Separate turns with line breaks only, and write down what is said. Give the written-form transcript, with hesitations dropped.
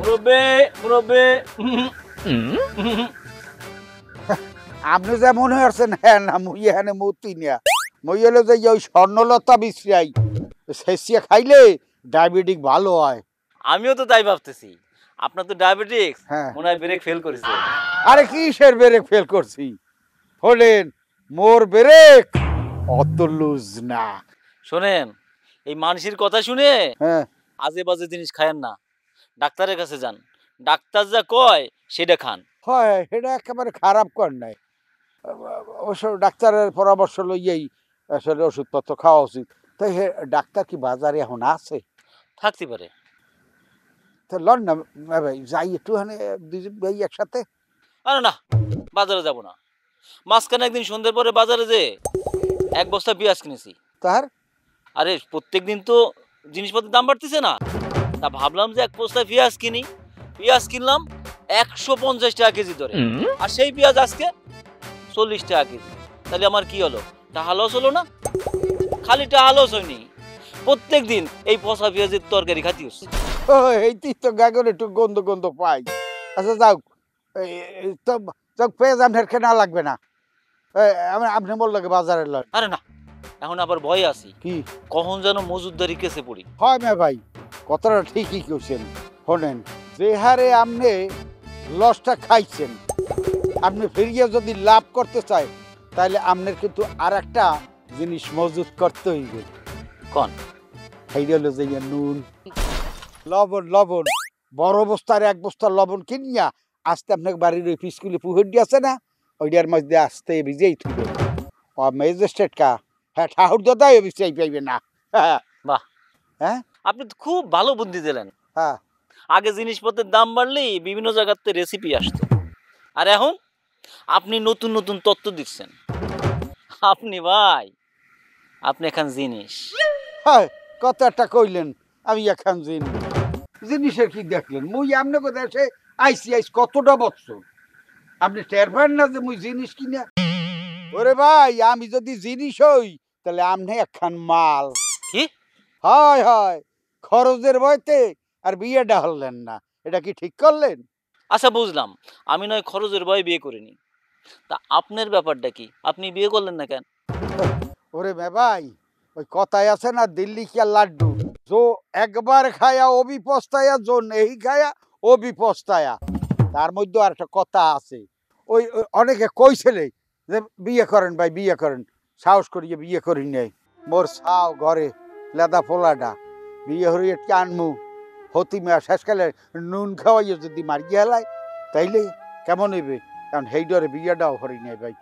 মুরব্বে মুরব্বে
আপনি যা মনে হচ্ছেন হ্যাঁ না মুই এখানে মূর্তি নিয়া মই হলো যে ওই স্বর্ণলতা বিশ্রাই শেষিয়া খাইলে ডায়াবেটিক ভালো হয়।
আমিও তো তাই ভাবতেছি, আপনার তো ডায়াবেটিক্স,
হ্যাঁ।
মনে হয় ব্রেক ফেল করেছে।
আরে কিসের ব্রেক ফেল করছি, হলেন মোর ব্রেক অত লুজ না।
শোনেন, এই মানুষের কথা শুনে
হ্যাঁ
আজে বাজে জিনিস খায়েন না, ডাক্তারের কাছে যান, ডাক্তার যা কয় সেটা খান।
হয়, এটা একেবারে খারাপ কর নাই। অবশ্য ডাক্তারের পরামর্শ লইয়াই আসলে ওষুধপত্র খাওয়া উচিত। তাই ডাক্তার কি বাজারে এখন আছে?
থাকতে পারে।
তো লন না ভাই, যাই একটুখানি দুজন ভাই একসাথে।
আরে না, বাজারে যাব না। মাঝখানে একদিন সন্ধ্যের পরে বাজারে যে এক বস্তা পেঁয়াজ কিনেছি।
তার
আরে প্রত্যেক দিন তো জিনিসপত্রের দাম বাড়তেছে না, তা ভাবলাম যে এক বস্তায় পেঁয়াজ কিনি। পেঁয়াজ কিনলাম 150 টাকা কেজি ধরে, আর সেই পেঁয়াজ আজকে 40 টাকা কেজি। তাহলে আমার কি হলো? টাকা লস হলো না? খালি টাকা লস হয়নি, প্রত্যেক দিন এই পচা পেঁয়াজের তরকারি খাতি হচ্ছে।
এইটি তো গাগর একটু গন্ধ গন্ধ পাই। আচ্ছা যাও, তো যাও, পেঁয়াজ আপনার কেনা লাগবে না। আপনি বললো বাজারে লন।
আরে না, এখন আবার ভয়ে আছি,
কি
কখন যেন মজুদদারি কেসে পড়ি।
হয় না ভাই, কথাটা ঠিকই কেছেন। শোনেন, যে হারে আপনি লসটা খাইছেন, আপনি ফিরিয়ে যদি লাভ করতে চাই তাহলে আপনার কিন্তু আর একটা জিনিস মজুত করতে হইবে।
কোন?
সেইটা হলো যে নুন, লবণ। লবণ বড় বস্তার এক বস্তা লবণ কিনিয়া আস্তে আপনাকে বাড়ির ওই পিসকুলি পুকুর দিয়ে আছে না, ওইটার মধ্যে আস্তে ভিজেই থুবে। ও ম্যাজিস্ট্রেট কা হ্যাঁ ঠাকুর দাদাই বিচাই পাইবে না।
বাহ,
হ্যাঁ
আপনি তো খুব ভালো বুদ্ধি দিলেন।
হ্যাঁ,
আগে জিনিসপত্রের দাম বাড়লেই বিভিন্ন জায়গাতে রেসিপি আসতো, আর এখন আপনি নতুন নতুন তত্ত্ব দিচ্ছেন। আপনি ভাই, আপনি এখন জিনিস।
হ্যাঁ, কথাটা কইলেন আমি এখন জিনিসের কি দেখলেন? মুই আমনে কোথায় এসে আইসি কতটা বছর, আপনি টের পান না যে মুই জিনিস কিনা? ওরে ভাই, আমি যদি জিনিস হই তাহলে আমনে একখান মাল।
কি?
হয় হয়, খরচের বয়তে আর বিয়েটা হলেন না, এটা কি ঠিক করলেন?
আচ্ছা বুঝলাম, আমি নয় খরচের ভয়ে বিয়ে করিনি, তা আপনার ব্যাপারটা কি? আপনি বিয়ে করলেন না কেন?
ওরে ভাই, ওই কথায় আছে না, দিল্লি কিয়া লাড্ডু, জো একবার খায়া ও বি পস্তায়া, জো নেই খায়া ও বি পস্তায়া। তার মধ্যে আর একটা কথা আছে, ওই অনেকে কইছিলে যে বিয়ে করেন ভাই, বিয়ে করেন। সাহস করিয়ে বিয়ে করি নাই। মোর ছাও ঘরে লেদা পোলাডা, বিয়ে হরিয়ে টানমু হতিমা শেষকালে নুন খাওয়াইয়ে যদি মারিয়ে হেলায় তাইলে কেমন হইবে? কারণ সেই ডরে বিয়েটাও হরি নাই ভাই।